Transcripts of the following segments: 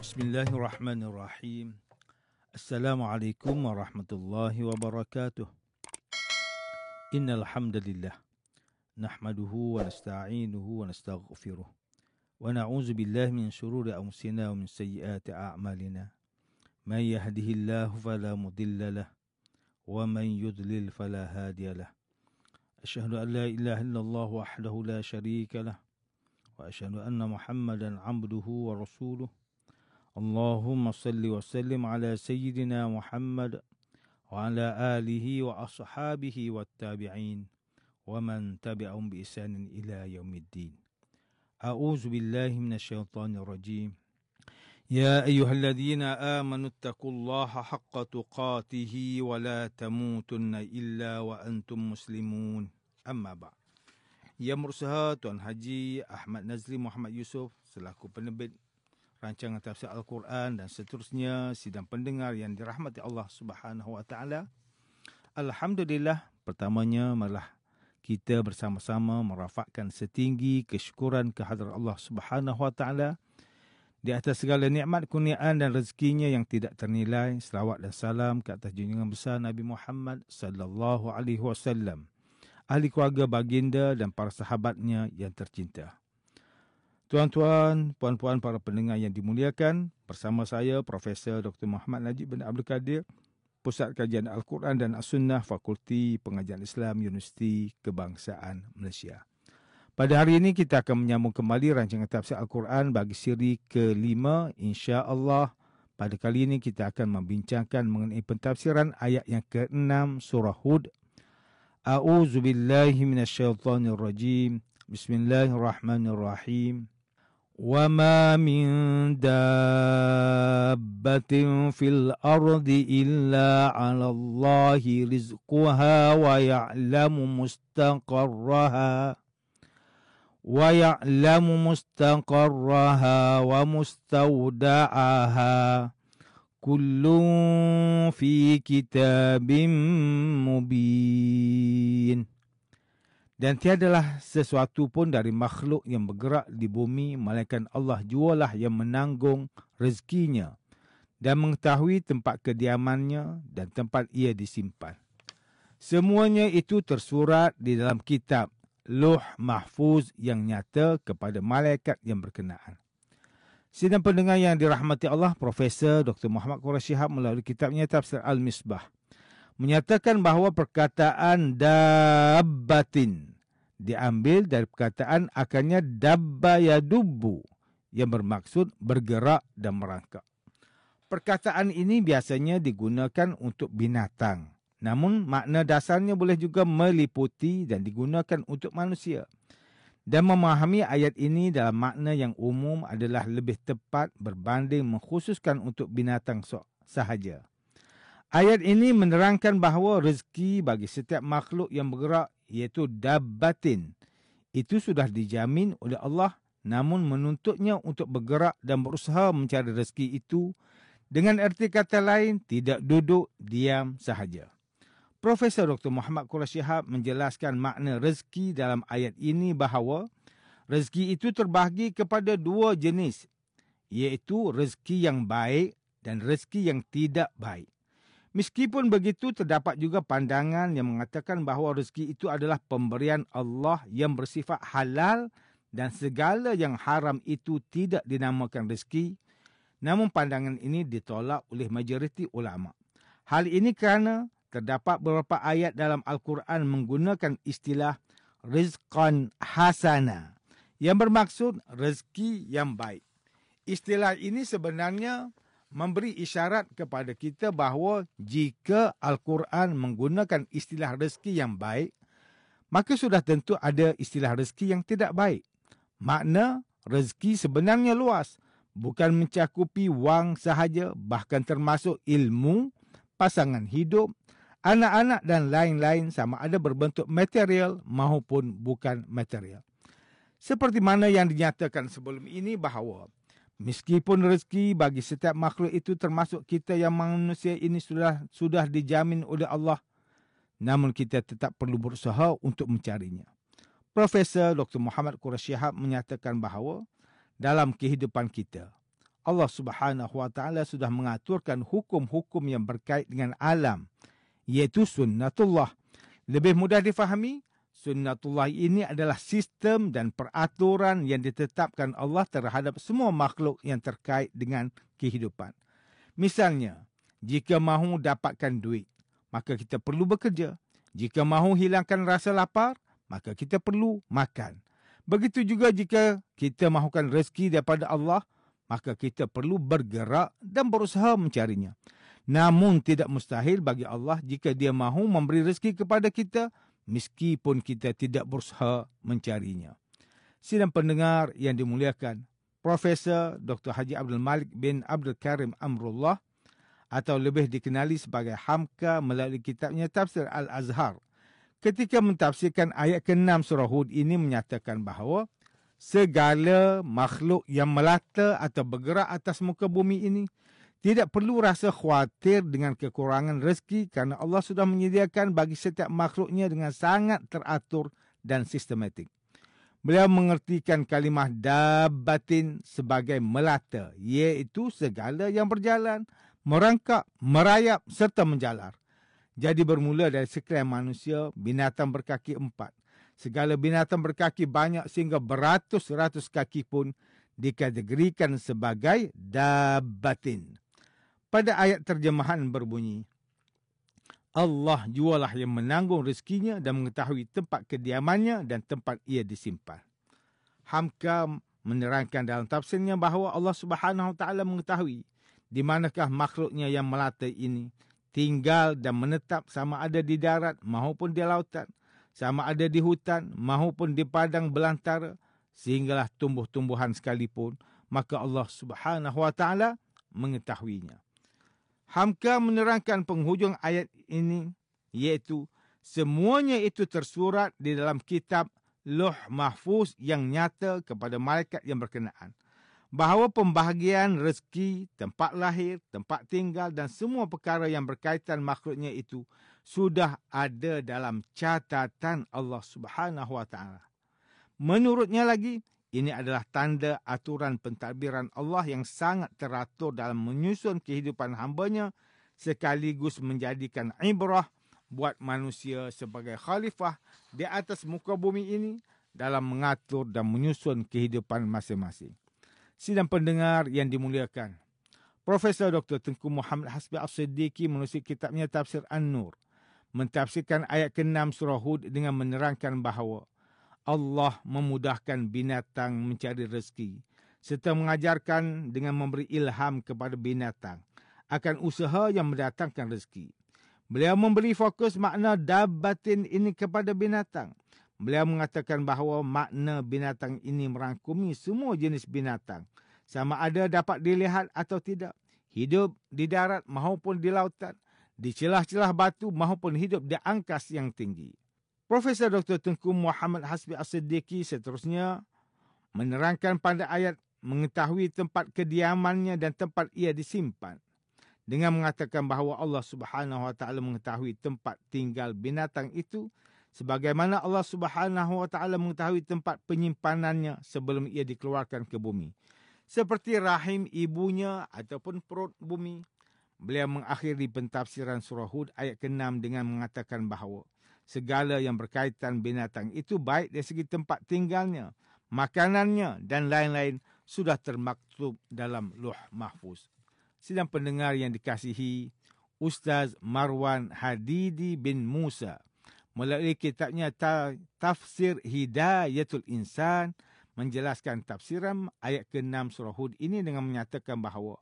Bismillahirrahmanirrahim. Assalamualaikum warahmatullahi wabarakatuh. Innal hamdalillah nahmaduhu wa nasta'inuhu wa nastaghfiruh wa na'udzu billahi min shururi anfusina wa min sayyiati a'malina. May yahdihillahu fala mudilla lahu wa man yudlil fala hadiya lahu. Asyhadu an la ilaha illallah wahdahu la syarika lahu wa asyhadu anna Muhammadan 'abduhu wa rasuluh. Allahumma salli wa sallim ala sayyidina Muhammad wa ala alihi wa ashabihi wa tabi'in wa man tabi'ahum bi ihsanin ila yaumiddin. A'udzu billahi minasyaitonir rajim. Ya ayyuhalladzina amanu taqullaha haqqa tuqatih wa la tamutunna illa wa antum muslimun. Amma ba'd. Yang berusaha Tuan Haji Ahmad Nazri Muhammad Yusof selaku penerbit rancangan tafsir Al-Quran dan seterusnya, sidang pendengar yang dirahmati Allah Subhanahu wa taala. Alhamdulillah, pertamanya malah kita bersama-sama merafakkan setinggi kesyukuran kehadrat Allah Subhanahu wa taala di atas segala nikmat, kurniaan dan rezekinya yang tidak ternilai. Selawat dan salam ke atas junjungan besar Nabi Muhammad sallallahu alaihi wasallam, ahli keluarga baginda dan para sahabatnya yang tercinta. Tuan-tuan, puan-puan, para pendengar yang dimuliakan, bersama saya Profesor Dr. Muhammad Najib bin Abdul Kadir, Pusat Kajian Al-Quran dan As-Sunnah, Fakulti Pengajian Islam, Universiti Kebangsaan Malaysia. Pada hari ini kita akan menyambung kembali rancangan tafsir Al-Quran bagi siri ke-5, insya-Allah. Pada kali ini kita akan membincangkan mengenai pentafsiran ayat yang ke-6 surah Hud. A'udzu billahi minasyaitonir rajim. Bismillahirrahmanirrahim. وَمَا مِن دَابَّةٍ فِي الْأَرْضِ إِلَّا عَلَى اللَّهِ رِزْقُهَا وَيَعْلَمُ مُسْتَقَرَّهَا وَمُسْتَوْدَعَهَا كُلٌّ فِي كِتَابٍ مُبِينٍ. Dan tiadalah sesuatu pun dari makhluk yang bergerak di bumi, melainkan Allah jualah yang menanggung rezekinya dan mengetahui tempat kediamannya dan tempat ia disimpan. Semuanya itu tersurat di dalam kitab Lauh Mahfuz yang nyata kepada malaikat yang berkenaan. Sidang pendengar yang dirahmati Allah, Profesor Dr. Muhammad Quraisy Shihab melalui kitabnya Tafsir Al-Misbah menyatakan bahawa perkataan dabbatin diambil dari perkataan akarnya dabba yadubbu yang bermaksud bergerak dan merangkak. Perkataan ini biasanya digunakan untuk binatang, namun makna dasarnya boleh juga meliputi dan digunakan untuk manusia. Dan memahami ayat ini dalam makna yang umum adalah lebih tepat berbanding mengkhususkan untuk binatang sahaja. Ayat ini menerangkan bahawa rezeki bagi setiap makhluk yang bergerak, iaitu dabbatin, itu sudah dijamin oleh Allah, namun menuntutnya untuk bergerak dan berusaha mencari rezeki itu, dengan erti kata lain, tidak duduk diam sahaja. Profesor Dr. Muhammad Quraisy Shihab menjelaskan makna rezeki dalam ayat ini bahawa rezeki itu terbahagi kepada dua jenis, iaitu rezeki yang baik dan rezeki yang tidak baik. Meskipun begitu, terdapat juga pandangan yang mengatakan bahawa rezeki itu adalah pemberian Allah yang bersifat halal dan segala yang haram itu tidak dinamakan rezeki. Namun pandangan ini ditolak oleh majoriti ulama. Hal ini kerana terdapat beberapa ayat dalam Al-Quran menggunakan istilah rizqan hasana yang bermaksud rezeki yang baik. Istilah ini sebenarnya memberi isyarat kepada kita bahawa jika Al-Quran menggunakan istilah rezeki yang baik, maka sudah tentu ada istilah rezeki yang tidak baik. Makna rezeki sebenarnya luas, bukan mencakupi wang sahaja, bahkan termasuk ilmu, pasangan hidup, anak-anak dan lain-lain, sama ada berbentuk material maupun bukan material. Seperti mana yang dinyatakan sebelum ini bahawa meskipun rezeki bagi setiap makhluk itu termasuk kita yang manusia ini sudah dijamin oleh Allah, namun kita tetap perlu berusaha untuk mencarinya. Profesor Dr. Muhammad Quraisy Shihab menyatakan bahawa dalam kehidupan kita, Allah Subhanahu Wa Taala sudah mengaturkan hukum-hukum yang berkait dengan alam, iaitu sunnatullah. Lebih mudah difahami, sunnatullah ini adalah sistem dan peraturan yang ditetapkan Allah terhadap semua makhluk yang terkait dengan kehidupan. Misalnya, jika mahu dapatkan duit, maka kita perlu bekerja. Jika mahu hilangkan rasa lapar, maka kita perlu makan. Begitu juga jika kita mahukan rezeki daripada Allah, maka kita perlu bergerak dan berusaha mencarinya. Namun tidak mustahil bagi Allah jika Dia mahu memberi rezeki kepada kita, meskipun kita tidak berusaha mencarinya. Sidang pendengar yang dimuliakan, Profesor Dr. Haji Abdul Malik bin Abdul Karim Amrullah, atau lebih dikenali sebagai Hamka, melalui kitabnya Tafsir Al-Azhar, ketika mentafsirkan ayat ke-6 surah Hud ini menyatakan bahawa segala makhluk yang melata atau bergerak atas muka bumi ini tidak perlu rasa khawatir dengan kekurangan rezeki, kerana Allah sudah menyediakan bagi setiap makhluknya dengan sangat teratur dan sistematik. Beliau mengertikan kalimah dabbatin sebagai melata, iaitu segala yang berjalan, merangkak, merayap serta menjalar. Jadi bermula dari sekalian manusia, binatang berkaki 4. Segala binatang berkaki banyak sehingga beratus-ratus kaki pun dikategorikan sebagai dabbatin. Pada ayat terjemahan berbunyi, Allah jualah yang menanggung rezekinya dan mengetahui tempat kediamannya dan tempat ia disimpan. Hamka menerangkan dalam tafsirnya bahawa Allah Subhanahu Wa Taala mengetahui di manakah makhluknya yang melata ini tinggal dan menetap, sama ada di darat maupun di lautan, sama ada di hutan maupun di padang belantara, sehinggalah tumbuh-tumbuhan sekalipun, maka Allah Subhanahu Wa Taala mengetahuinya. Hamka menerangkan penghujung ayat ini, iaitu semuanya itu tersurat di dalam kitab Lauh Mahfuz yang nyata kepada malaikat yang berkenaan, bahawa pembahagian rezeki, tempat lahir, tempat tinggal dan semua perkara yang berkaitan makhluknya itu sudah ada dalam catatan Allah Subhanahu Wa Taala. Menurutnya lagi, ini adalah tanda aturan pentadbiran Allah yang sangat teratur dalam menyusun kehidupan hambanya, sekaligus menjadikan ibrah buat manusia sebagai khalifah di atas muka bumi ini dalam mengatur dan menyusun kehidupan masing-masing. Sidang pendengar yang dimuliakan, Profesor Dr. Tengku Muhammad Hasbi As-Siddiqi menulis kitabnya Tafsir An-Nur, mentafsirkan ayat ke-6 surah Hud dengan menerangkan bahawa Allah memudahkan binatang mencari rezeki serta mengajarkan dengan memberi ilham kepada binatang akan usaha yang mendatangkan rezeki. Beliau memberi fokus makna dabbatin ini kepada binatang. Beliau mengatakan bahawa makna binatang ini merangkumi semua jenis binatang, sama ada dapat dilihat atau tidak, hidup di darat maupun di lautan, di celah-celah batu maupun hidup di angkasa yang tinggi. Profesor Dr. Tengku Muhammad Hasbi As-Siddiqi seterusnya menerangkan pada ayat mengetahui tempat kediamannya dan tempat ia disimpan, dengan mengatakan bahawa Allah Subhanahu Wa Taala mengetahui tempat tinggal binatang itu, sebagaimana Allah Subhanahu Wa Taala mengetahui tempat penyimpanannya sebelum ia dikeluarkan ke bumi, seperti rahim ibunya ataupun perut bumi. Beliau mengakhiri pentafsiran surah Hud ayat ke-6 dengan mengatakan bahawa segala yang berkaitan binatang itu, baik dari segi tempat tinggalnya, makanannya dan lain-lain, sudah termaktub dalam Lauh Mahfuz. Sidang pendengar yang dikasihi, Ustaz Marwan Hadidi bin Musa melalui kitabnya Tafsir Hidayatul Insan menjelaskan tafsiran ayat ke-6 surah Hud ini dengan menyatakan bahawa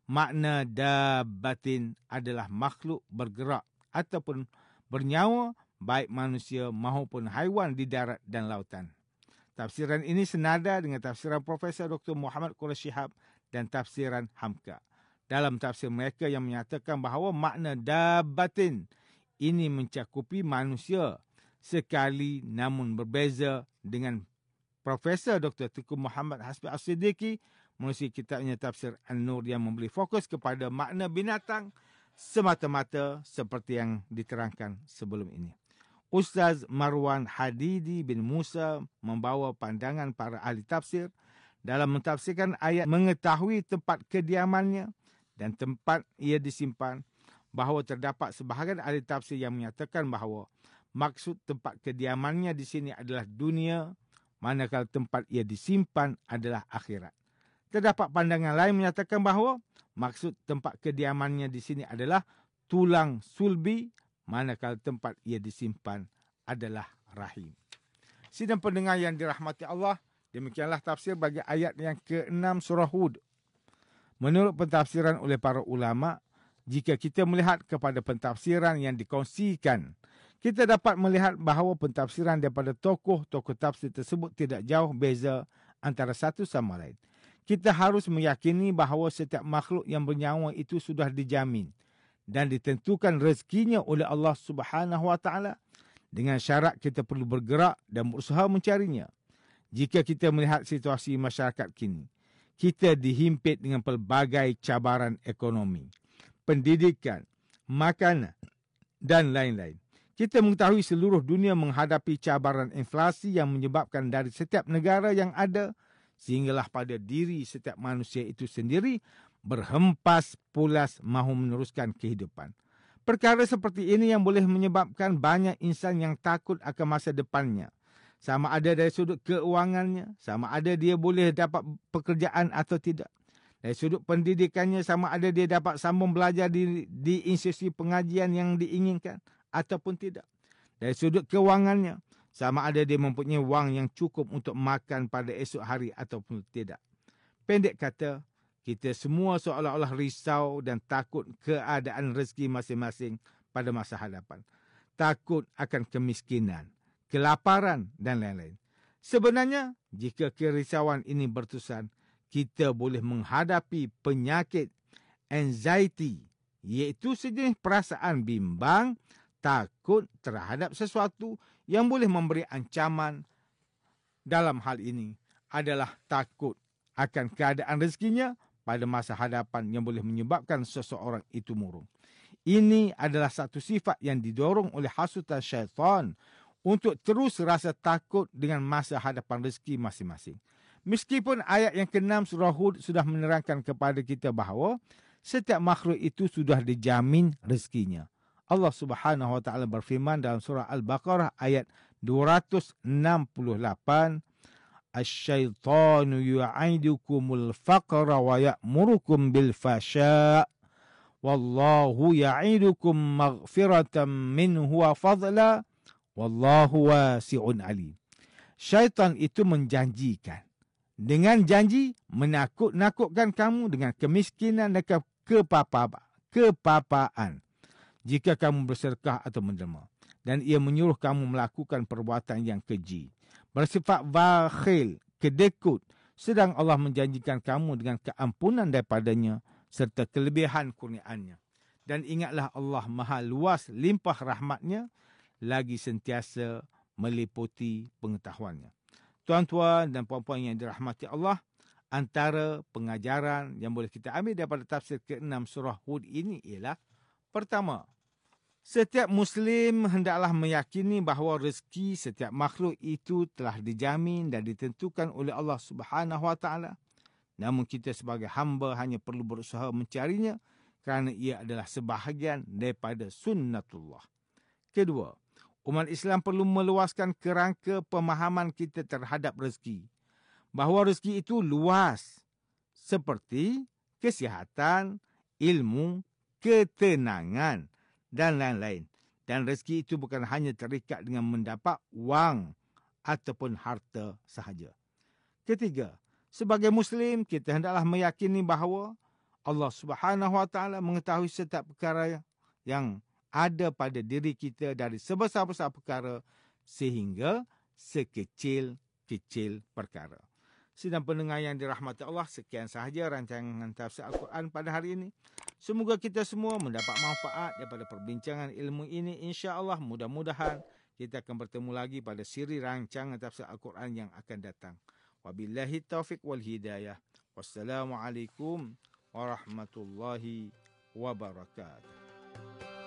makna dabbatin adalah makhluk bergerak ataupun bernyawa, baik manusia maupun haiwan di darat dan lautan. Tafsiran ini senada dengan tafsiran Profesor Dr. Muhammad Quraisy Shihab dan tafsiran Hamka. Dalam tafsir mereka yang menyatakan bahawa makna dabbatin ini mencakupi manusia sekali, namun berbeza dengan Profesor Dr. Tengku Muhammad Hasbi As-Siddiqi menulis kitabnya Tafsir An-Nur yang memberi fokus kepada makna binatang semata-mata seperti yang diterangkan sebelum ini. Ustaz Marwan Hadidi bin Musa membawa pandangan para ahli tafsir dalam mentafsirkan ayat mengetahui tempat kediamannya dan tempat ia disimpan, bahawa terdapat sebahagian ahli tafsir yang menyatakan bahawa maksud tempat kediamannya di sini adalah dunia, manakala tempat ia disimpan adalah akhirat. Terdapat pandangan lain menyatakan bahawa maksud tempat kediamannya di sini adalah tulang sulbi, manakala tempat ia disimpan adalah rahim. Sidang pendengar yang dirahmati Allah, demikianlah tafsir bagi ayat yang ke-6 surah Hud. Menurut pentafsiran oleh para ulama, jika kita melihat kepada pentafsiran yang dikongsikan, kita dapat melihat bahawa pentafsiran daripada tokoh-tokoh tafsir tersebut tidak jauh beza antara satu sama lain. Kita harus meyakini bahawa setiap makhluk yang bernyawa itu sudah dijamin dan ditentukan rezekinya oleh Allah Subhanahu Wa Taala. Dengan syarat kita perlu bergerak dan berusaha mencarinya. Jika kita melihat situasi masyarakat kini, kita dihimpit dengan pelbagai cabaran ekonomi, pendidikan, makanan dan lain-lain. Kita mengetahui seluruh dunia menghadapi cabaran inflasi yang menyebabkan dari setiap negara yang ada, sehinggalah pada diri setiap manusia itu sendiri berhempas pulas mahu meneruskan kehidupan. Perkara seperti ini yang boleh menyebabkan banyak insan yang takut akan masa depannya. Sama ada dari sudut keuangannya, sama ada dia boleh dapat pekerjaan atau tidak. Dari sudut pendidikannya, sama ada dia dapat sambung belajar di institusi pengajian yang diinginkan ataupun tidak. Dari sudut keuangannya, sama ada dia mempunyai wang yang cukup untuk makan pada esok hari ataupun tidak. Pendek kata, kita semua seolah-olah risau dan takut keadaan rezeki masing-masing pada masa hadapan. Takut akan kemiskinan, kelaparan dan lain-lain. Sebenarnya, jika kerisauan ini berterusan, kita boleh menghadapi penyakit anxiety, iaitu sejenis perasaan bimbang, takut terhadap sesuatu yang boleh memberi ancaman. Dalam hal ini adalah takut akan keadaan rezekinya pada masa hadapan yang boleh menyebabkan seseorang itu murung. Ini adalah satu sifat yang didorong oleh hasutan syaitan untuk terus rasa takut dengan masa hadapan rezeki masing-masing. Meskipun ayat yang ke-6 surah Hud sudah menerangkan kepada kita bahawa setiap makhluk itu sudah dijamin rezekinya. Allah Subhanahu Wa Taala berfirman dalam surah Al-Baqarah ayat 268, Asy-syaitanu yu'idukumul faqra wa ya'murukum bil fasya' wallahu ya'idukum maghfiratan minhu wa fadla wallahu wasi'un alim. Syaitan itu menjanjikan dengan janji menakut-nakutkan kamu dengan kemiskinan dan kepapaan jika kamu bersedekah atau menderma, dan ia menyuruh kamu melakukan perbuatan yang keji, bersifat bakhil, kedekut, sedang Allah menjanjikan kamu dengan keampunan daripadanya serta kelebihan kurniaannya. Dan ingatlah Allah maha luas limpah rahmatnya, lagi sentiasa meliputi pengetahuannya. Tuan-tuan dan puan-puan yang dirahmati Allah, antara pengajaran yang boleh kita ambil daripada tafsir ke-6 surah Hud ini ialah, pertama, setiap Muslim hendaklah meyakini bahawa rezeki setiap makhluk itu telah dijamin dan ditentukan oleh Allah Subhanahu Wa Taala. Namun kita sebagai hamba hanya perlu berusaha mencarinya kerana ia adalah sebahagian daripada sunnatullah. Kedua, umat Islam perlu meluaskan kerangka pemahaman kita terhadap rezeki. Bahawa rezeki itu luas seperti kesihatan, ilmu, ketenangan dan lain-lain. Dan rezeki itu bukan hanya terikat dengan mendapat wang ataupun harta sahaja. Ketiga, sebagai Muslim, kita hendaklah meyakini bahawa Allah Subhanahu Wa Taala mengetahui setiap perkara yang ada pada diri kita dari sebesar-besar perkara sehingga sekecil-kecil perkara. Sidang pendengar yang dirahmati Allah, sekian sahaja rancangan tafsir Al-Quran pada hari ini. Semoga kita semua mendapat manfaat daripada perbincangan ilmu ini. InsyaAllah mudah-mudahan kita akan bertemu lagi pada siri rancangan tafsir Al-Quran yang akan datang. Wabillahi taufiq wal hidayah. Wassalamualaikum warahmatullahi wabarakatuh.